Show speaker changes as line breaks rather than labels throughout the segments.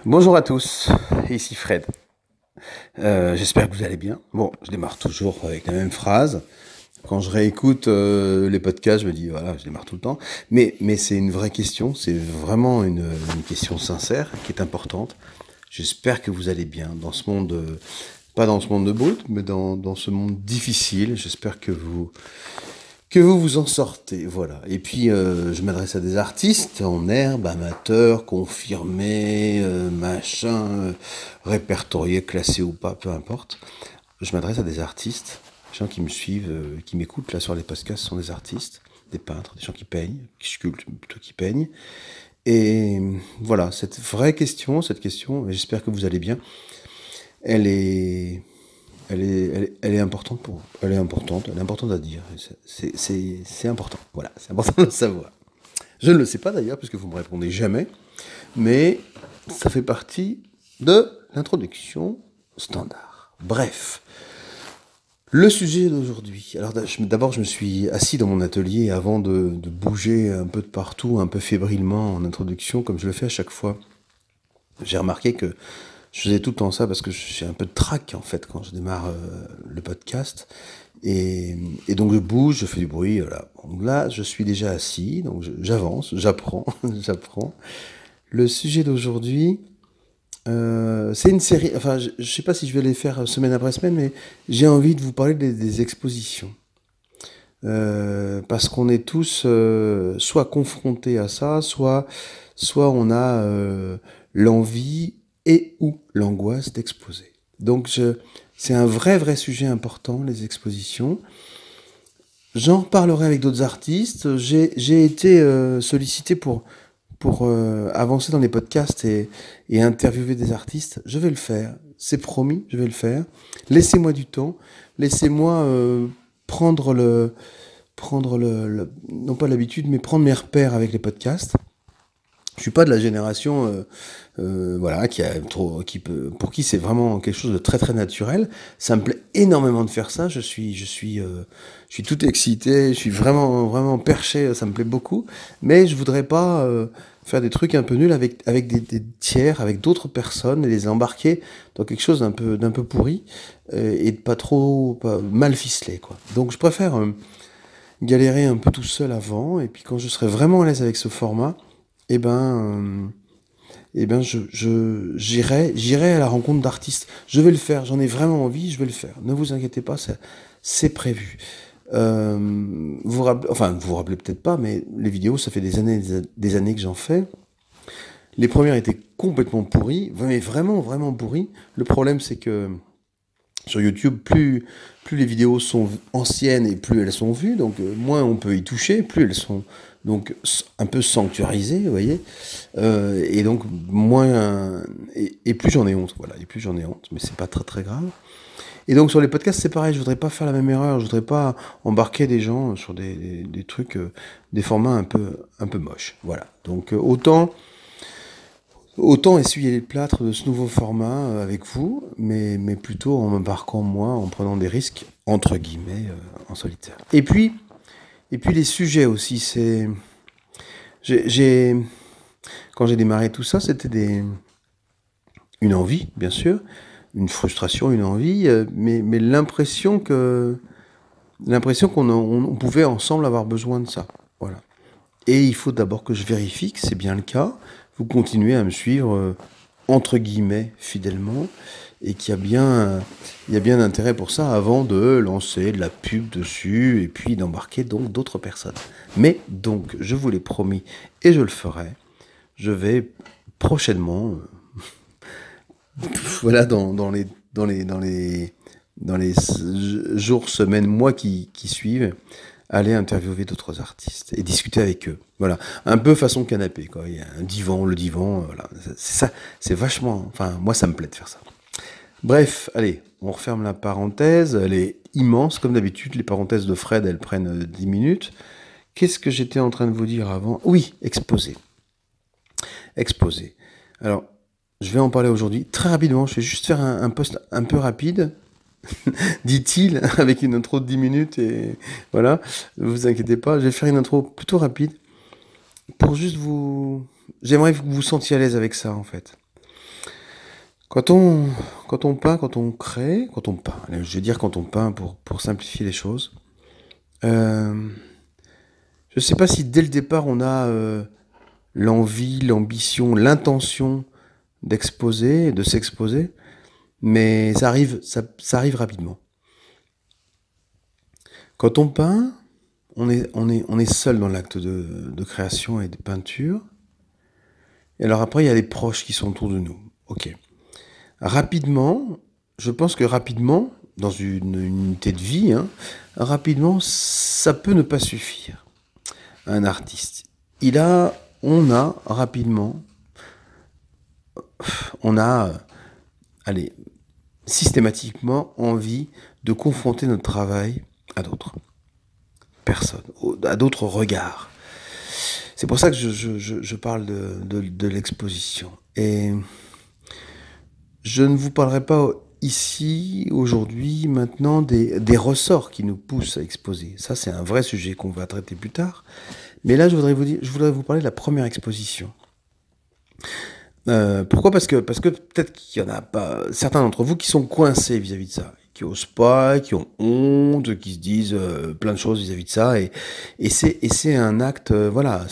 Bonjour à tous, ici Fred. J'espère que vous allez bien. Bon, je démarre toujours avec la même phrase. Quand je réécoute les podcasts, je me dis, voilà, je démarre tout le temps. Mais c'est une vraie question, c'est vraiment une question sincère qui est importante. J'espère que vous allez bien dans ce monde, pas dans ce monde de brut, mais dans ce monde difficile. J'espère que vous vous en sortez, voilà. Et puis, je m'adresse à des artistes en herbe, amateurs, confirmés, répertoriés, classés ou pas, peu importe. Je m'adresse à des artistes, des gens qui me suivent, qui m'écoutent là sur les podcasts sont des artistes, des peintres, des gens qui peignent, qui sculptent, plutôt qui peignent. Et voilà, cette question, et j'espère que vous allez bien, elle est, elle est importante pour, elle est importante à dire. C'est important. Voilà, c'est important de le savoir. Je ne le sais pas d'ailleurs, puisque vous me répondez jamais, mais ça fait partie de l'introduction standard. Bref, le sujet d'aujourd'hui. Alors d'abord, je me suis assis dans mon atelier avant de bouger un peu de partout, un peu fébrilement en introduction, comme je le fais à chaque fois. J'ai remarqué que je faisais tout le temps ça parce que j'ai un peu de trac en fait quand je démarre le podcast. Et donc je bouge, je fais du bruit, voilà. Donc là, je suis déjà assis, donc j'avance, j'apprends, j'apprends. Le sujet d'aujourd'hui, c'est une série, enfin je sais pas si je vais les faire semaine après semaine, mais j'ai envie de vous parler des expositions. Parce qu'on est tous soit confrontés à ça, soit on a l'envie et ou l'angoisse d'exposer. Donc c'est un vrai sujet important, les expositions. J'en reparlerai avec d'autres artistes. J'ai été sollicité pour avancer dans les podcasts et interviewer des artistes. Je vais le faire, c'est promis, je vais le faire. Laissez-moi du temps, laissez-moi prendre non pas l'habitude, mais prendre mes repères avec les podcasts. Je suis pas de la génération, voilà, pour qui c'est vraiment quelque chose de très naturel. Ça me plaît énormément de faire ça. Je suis tout excité. Je suis vraiment perché. Ça me plaît beaucoup. Mais je voudrais pas faire des trucs un peu nuls avec des tiers, avec d'autres personnes et les embarquer dans quelque chose d'un peu pourri et de pas mal ficelé, quoi. Donc je préfère galérer un peu tout seul avant et puis quand je serai vraiment à l'aise avec ce format, eh ben, j'irai à la rencontre d'artistes. Je vais le faire, j'en ai vraiment envie, je vais le faire. Ne vous inquiétez pas, c'est prévu. Vous vous rappelez peut-être pas, mais les vidéos, ça fait des années que j'en fais. Les premières étaient complètement pourries, mais vraiment pourries. Le problème, c'est que sur YouTube, plus les vidéos sont anciennes et plus elles sont vues, donc moins on peut y toucher, plus elles sont donc un peu sanctuarisées, vous voyez, et donc moins et plus j'en ai honte, voilà, et plus j'en ai honte, mais c'est pas très grave. Et donc sur les podcasts, c'est pareil, je voudrais pas faire la même erreur, je voudrais pas embarquer des gens sur des trucs, des formats un peu moches, voilà. Donc autant essuyer les plâtres de ce nouveau format avec vous, mais plutôt en m'embarquant moi, en prenant des risques, entre guillemets, en solitaire. Et puis les sujets aussi, j'ai quand j'ai démarré tout ça, c'était une envie, bien sûr, une frustration, une envie, mais l'impression qu'on pouvait ensemble avoir besoin de ça. Voilà. Et il faut d'abord que je vérifie que c'est bien le cas. Vous continuez à me suivre, entre guillemets, fidèlement, et il y a bien d'intérêt pour ça avant de lancer de la pub dessus, et puis d'embarquer donc d'autres personnes. Mais donc, je vous l'ai promis, et je le ferai, je vais prochainement, voilà, dans les jours, semaines, mois qui suivent, aller interviewer d'autres artistes et discuter avec eux. Voilà, un peu façon canapé, quoi. Il y a un divan, le divan, voilà. C'est ça, c'est vachement. Enfin, moi, ça me plaît de faire ça. Bref, allez, on referme la parenthèse. Elle est immense, comme d'habitude. Les parenthèses de Fred, elles prennent 10 minutes. Qu'est-ce que j'étais en train de vous dire avant ? Oui, exposer. Exposer. Alors, je vais en parler aujourd'hui très rapidement. Je vais juste faire un post un peu rapide, dit-il, avec une intro de 10 minutes. Et voilà, ne vous inquiétez pas. Je vais faire une intro plutôt rapide pour juste vous... J'aimerais que vous vous sentiez à l'aise avec ça, en fait. Quand on, quand on peint, quand on crée, quand on peint, allez, je vais dire quand on peint pour simplifier les choses, euh, je ne sais pas si dès le départ on a l'envie, l'ambition, l'intention d'exposer, de s'exposer, mais ça arrive rapidement. Quand on peint, on est seul dans l'acte de création et de peinture. Et alors après, il y a les proches qui sont autour de nous. Ok. Rapidement, je pense que rapidement, dans une unité de vie, hein, rapidement, ça peut ne pas suffire à un artiste. On a rapidement, on a, allez, systématiquement envie de confronter notre travail à d'autres personnes, à d'autres regards. C'est pour ça que je parle de l'exposition. Et je ne vous parlerai pas ici, aujourd'hui, maintenant, des ressorts qui nous poussent à exposer. Ça, c'est un vrai sujet qu'on va traiter plus tard. Mais là, je voudrais vous parler de la première exposition. Pourquoi? Parce que peut-être qu'il y en a pas certains d'entre vous qui sont coincés vis-à-vis de ça, qui osent pas, qui ont honte, qui se disent plein de choses vis-à-vis de ça, et c'est un acte, voilà.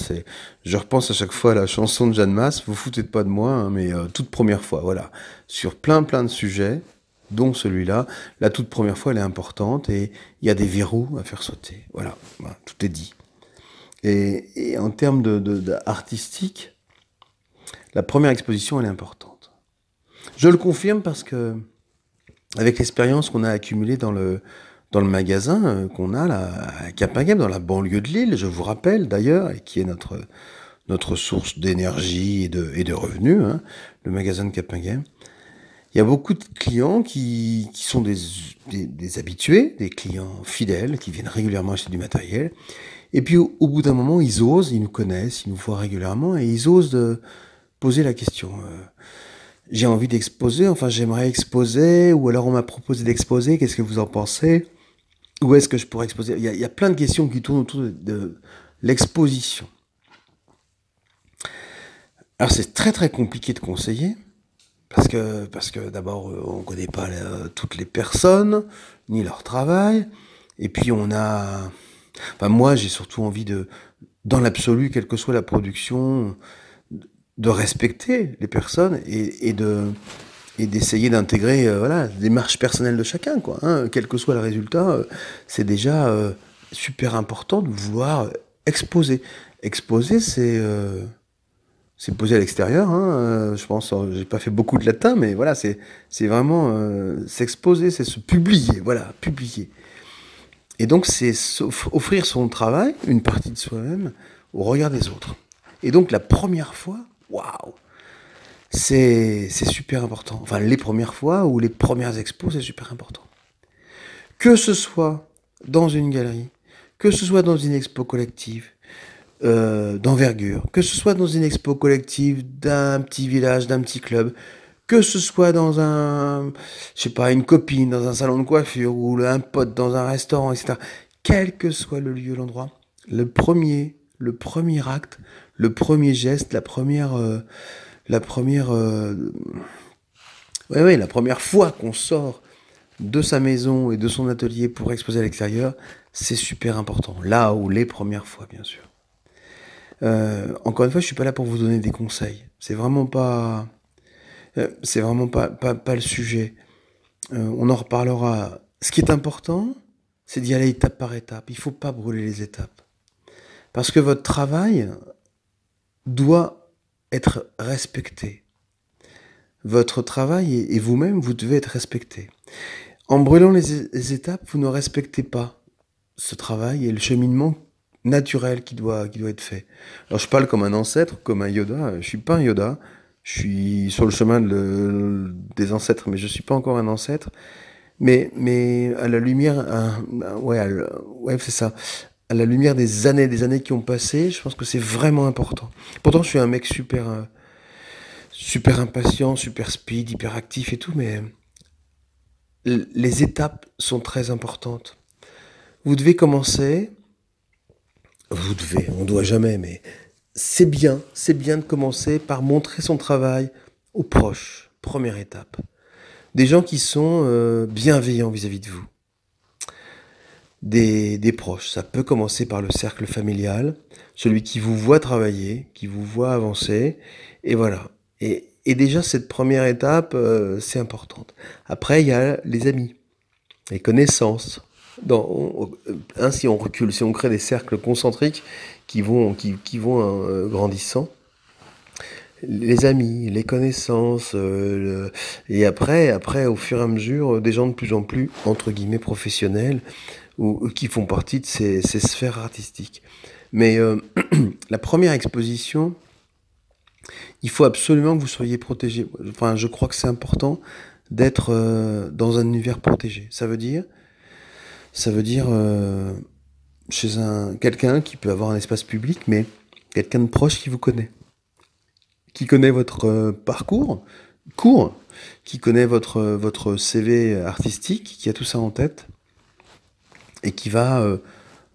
Je repense à chaque fois à la chanson de Jeanne Masse, vous foutez pas de moi, hein, mais toute première fois, voilà, sur plein de sujets, dont celui-là, la toute première fois, elle est importante et il y a des verrous à faire sauter. Voilà, tout est dit. Et en termes artistique, la première exposition, elle est importante. Je le confirme parce que, avec l'expérience qu'on a accumulée dans le magasin qu'on a là, à Capinghem, dans la banlieue de Lille, je vous rappelle d'ailleurs, et qui est notre source d'énergie et de revenus, hein, le magasin de Capinghem, il y a beaucoup de clients qui sont des habitués, des clients fidèles, qui viennent régulièrement acheter du matériel. Et puis au bout d'un moment, ils osent, ils nous connaissent, ils nous voient régulièrement, et ils osent poser la question. J'ai envie d'exposer, enfin j'aimerais exposer, ou alors on m'a proposé d'exposer, qu'est-ce que vous en pensez? Où est-ce que je pourrais exposer? Il y a plein de questions qui tournent autour de l'exposition. Alors c'est très compliqué de conseiller, parce que d'abord on ne connaît pas toutes les personnes, ni leur travail, et puis enfin moi j'ai surtout envie dans l'absolu, quelle que soit la production, de respecter les personnes et d'essayer d'intégrer voilà, des démarches personnelles de chacun, quoi, hein, quel que soit le résultat, c'est déjà super important de vouloir exposer. Exposer, c'est poser à l'extérieur, hein, je pense, j'ai pas fait beaucoup de latin, mais voilà, c'est vraiment s'exposer, c'est se publier, voilà, publier. Et donc c'est offrir son travail, une partie de soi-même, au regard des autres. Et donc la première fois, waouh, c'est super important. Enfin, les premières fois ou les premières expos, c'est super important. Que ce soit dans une galerie, que ce soit dans une expo collective d'envergure, que ce soit dans une expo collective d'un petit village, d'un petit club, que ce soit dans je sais pas, une copine, dans un salon de coiffure ou un pote dans un restaurant, etc. Quel que soit le lieu, l'endroit, le premier acte, le premier geste, la première fois qu'on sort de sa maison et de son atelier pour exposer à l'extérieur, c'est super important. Là où les premières fois, bien sûr. Encore une fois, je suis pas là pour vous donner des conseils. C'est vraiment pas le sujet. On en reparlera. Ce qui est important, c'est d'y aller étape par étape. Il faut pas brûler les étapes. Parce que votre travail doit être respecté. Votre travail et vous-même, vous devez être respecté. En brûlant les étapes, vous ne respectez pas ce travail et le cheminement naturel qui doit être fait. Alors je parle comme un ancêtre, comme un Yoda. Je suis pas un Yoda. Je suis sur le chemin des ancêtres, mais je suis pas encore un ancêtre. Mais à la lumière, ouais, c'est ça. À la lumière des années qui ont passé, je pense que c'est vraiment important. Pourtant, je suis un mec super impatient, super speed, hyper actif et tout, mais les étapes sont très importantes. Vous devez commencer, on doit jamais, mais c'est bien de commencer par montrer son travail aux proches, première étape. Des gens qui sont bienveillants vis-à-vis de vous. Des proches. Ça peut commencer par le cercle familial, celui qui vous voit travailler, qui vous voit avancer, et voilà. Et déjà, cette première étape, c'est importante. Après, il y a les amis, les connaissances. Si on recule, si on crée des cercles concentriques qui vont grandissant, les amis, les connaissances, et après, au fur et à mesure, des gens de plus en plus, entre guillemets, professionnels, ou qui font partie de ces sphères artistiques. Mais la première exposition, il faut absolument que vous soyez protégé. Enfin, je crois que c'est important d'être dans un univers protégé. Ça veut dire chez quelqu'un qui peut avoir un espace public, mais quelqu'un de proche qui connaît votre parcours court, qui connaît votre CV artistique, qui a tout ça en tête, et qui va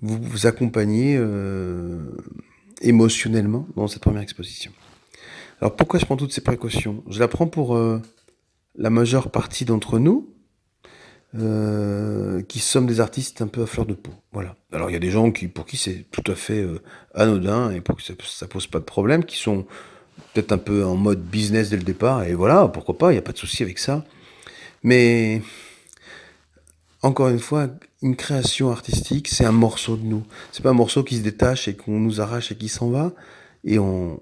vous accompagner émotionnellement dans cette première exposition. Alors pourquoi je prends toutes ces précautions? Je la prends pour la majeure partie d'entre nous, qui sommes des artistes un peu à fleur de peau. Voilà. Alors il y a des gens pour qui c'est tout à fait anodin et pour qui ça pose pas de problème, qui sont peut-être un peu en mode business dès le départ, et voilà, pourquoi pas, il n'y a pas de souci avec ça. Mais encore une fois, une création artistique, c'est un morceau de nous. C'est pas un morceau qui se détache et qu'on nous arrache et qui s'en va, et on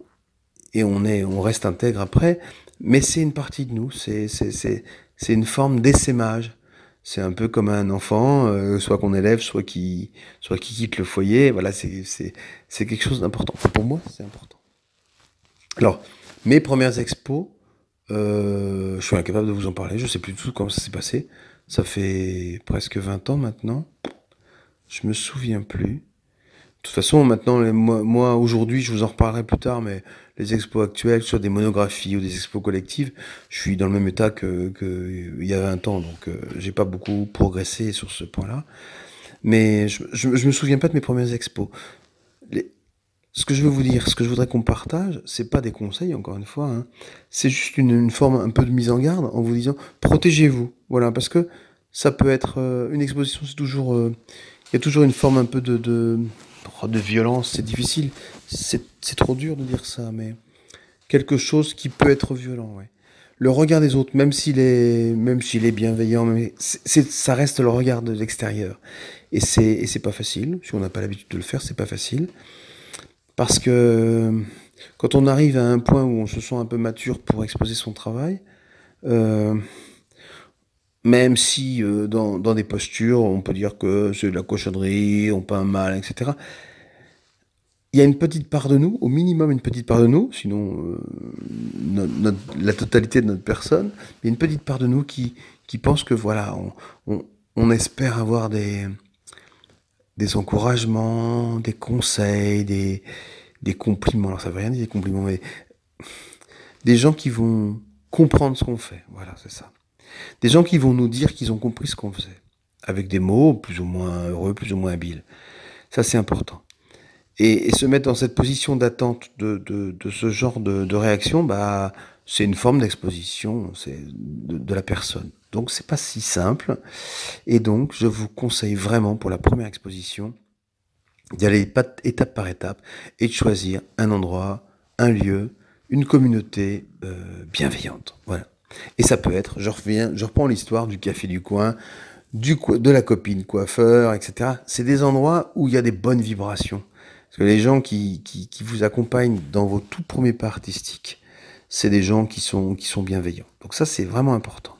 reste intègre après, mais c'est une partie de nous, c'est une forme d'essaimage. C'est un peu comme un enfant, soit qu'on élève, soit qui quitte le foyer. Voilà, c'est quelque chose d'important. Pour moi, c'est important. Alors, mes premières expos, je suis incapable de vous en parler, je sais plus du tout comment ça s'est passé. Ça fait presque 20 ans maintenant. Je me souviens plus. De toute façon, maintenant, moi aujourd'hui, je vous en reparlerai plus tard, mais les expos actuelles, soit des monographies ou des expos collectives, je suis dans le même état que il y a 20 ans, donc j'ai pas beaucoup progressé sur ce point-là. Mais je me souviens pas de mes premières expos. Ce que je veux vous dire, ce que je voudrais qu'on partage, c'est pas des conseils, encore une fois, hein. C'est juste une forme un peu de mise en garde en vous disant protégez-vous. Voilà, parce que ça peut être une exposition, c'est toujours il y a toujours une forme un peu de violence, c'est difficile, c'est trop dur de dire ça, mais quelque chose qui peut être violent, ouais. Le regard des autres, même s'il est bienveillant, mais ça reste le regard de l'extérieur. Et c'est pas facile, si on n'a pas l'habitude de le faire, c'est pas facile. Parce que quand on arrive à un point où on se sent un peu mature pour exposer son travail, même si dans des postures, on peut dire que c'est de la cochonnerie, on peint mal, etc. Il y a une petite part de nous, au minimum une petite part de nous, sinon la totalité de notre personne, mais une petite part de nous qui pense que voilà, on espère avoir des encouragements, des conseils, des compliments. Alors ça veut rien dire des compliments, mais des gens qui vont comprendre ce qu'on fait. Voilà, c'est ça. Des gens qui vont nous dire qu'ils ont compris ce qu'on faisait. Avec des mots plus ou moins heureux, plus ou moins habiles. Ça, c'est important. Et se mettre dans cette position d'attente de ce genre de réaction, bah, c'est une forme d'exposition de la personne. Donc, c'est pas si simple. Et donc, je vous conseille vraiment, pour la première exposition, d'y aller étape par étape et de choisir un endroit, un lieu, une communauté bienveillante. Voilà. Et ça peut être, je reprends l'histoire du café du coin, de la copine coiffeur, etc. C'est des endroits où il y a des bonnes vibrations. Parce que les gens qui vous accompagnent dans vos tout premiers pas artistiques, c'est des gens qui sont bienveillants. Donc ça, c'est vraiment important.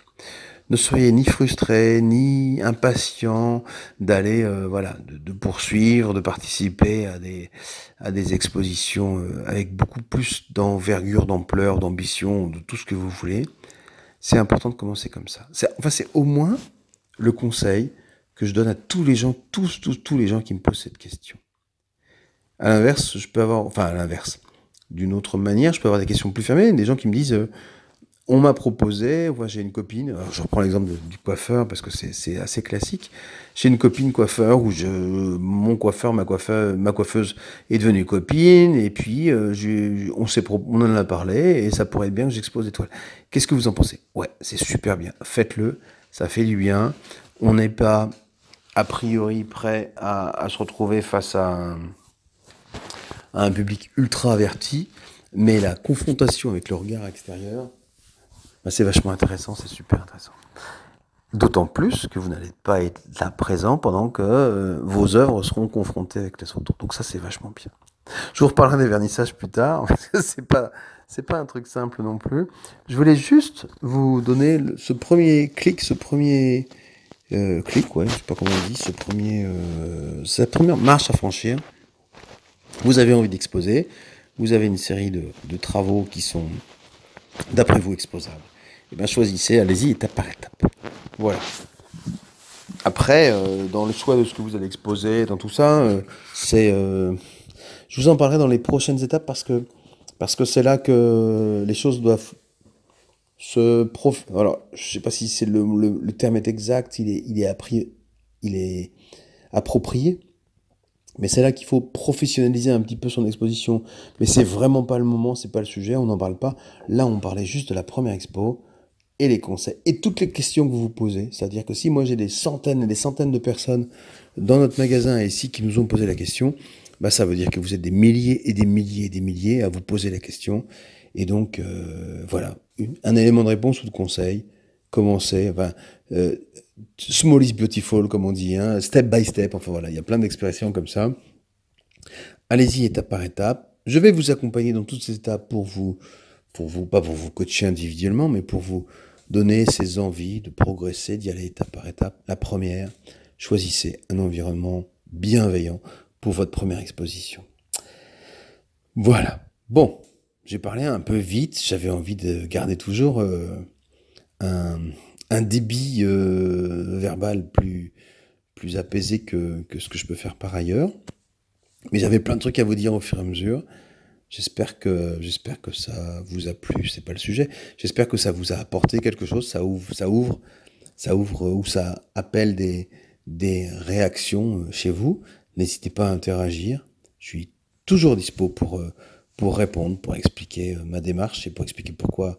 Ne soyez ni frustrés, ni impatients d'aller, de poursuivre, de participer à des expositions avec beaucoup plus d'envergure, d'ampleur, d'ambition, de tout ce que vous voulez. C'est important de commencer comme ça. C'est au moins le conseil que je donne à tous les gens, tous les gens qui me posent cette question. À l'inverse, à l'inverse, d'une autre manière, je peux avoir des questions plus fermées, des gens qui me disent On m'a proposé, moi j'ai une copine, alors je reprends l'exemple du coiffeur parce que c'est assez classique. J'ai une copine coiffeur où mon coiffeur, ma coiffeuse est devenue copine et puis on en a parlé et ça pourrait être bien que j'expose des toiles. Qu'est-ce que vous en pensez? Ouais, c'est super bien. Faites-le, ça fait du bien. On n'est pas a priori prêt à se retrouver face à un public ultra averti, mais la confrontation avec le regard extérieur, ben, c'est vachement intéressant, c'est super intéressant. D'autant plus que vous n'allez pas être là présent pendant que vos œuvres seront confrontées avec les autres. Donc ça, c'est vachement bien. Je vous reparlerai des vernissages plus tard, parce que c'est pas un truc simple non plus. Je voulais juste vous donner ce premier clic, clic, ouais, je sais pas comment on dit, cette première marche à franchir. Vous avez envie d'exposer, vous avez une série de travaux qui sont, d'après vous, exposables. Et bien choisissez, allez-y étape par étape. Voilà. Après, dans le choix de ce que vous allez exposer, dans tout ça, je vous en parlerai dans les prochaines étapes parce que c'est là que les choses doivent alors, je sais pas si c'est le terme est exact, il est approprié, mais c'est là qu'il faut professionnaliser un petit peu son exposition. Mais c'est vraiment pas le moment, c'est pas le sujet, on n'en parle pas. Là, on parlait juste de la première expo et les conseils et toutes les questions que vous vous posez. C'est-à-dire que si moi j'ai des centaines et des centaines de personnes dans notre magasin et ici qui nous ont posé la question, bah ça veut dire que vous êtes des milliers et des milliers et des milliers à vous poser la question. Et donc, voilà, un élément de réponse ou de conseil. Commencez, enfin, small is beautiful, comme on dit, hein, step by step. Enfin voilà, il y a plein d'expressions comme ça. Allez-y étape par étape. Je vais vous accompagner dans toutes ces étapes pas pour vous coacher individuellement, mais pour vous donner ces envies de progresser, d'y aller étape par étape. La première, choisissez un environnement bienveillant pour votre première exposition. Voilà. Bon, j'ai parlé un peu vite, j'avais envie de garder toujours un débit verbal plus apaisé que ce que je peux faire par ailleurs. Mais j'avais plein de trucs à vous dire au fur et à mesure. J'espère que ça vous a plu, c'est pas le sujet. J'espère que ça vous a apporté quelque chose, ça ouvre ou ça appelle des réactions chez vous. N'hésitez pas à interagir. Je suis toujours dispo pour répondre, pour expliquer ma démarche et pour expliquer pourquoi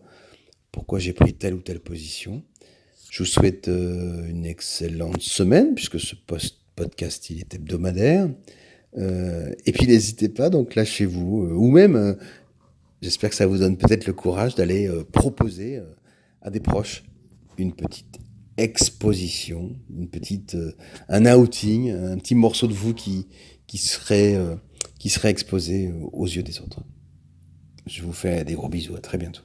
j'ai pris telle ou telle position. Je vous souhaite une excellente semaine, puisque ce podcast il est hebdomadaire. Et puis n'hésitez pas, donc lâchez-vous, ou même, j'espère que ça vous donne peut-être le courage d'aller proposer à des proches une petite exposition, un outing, un petit morceau de vous qui serait exposé aux yeux des autres. Je vous fais des gros bisous, à très bientôt.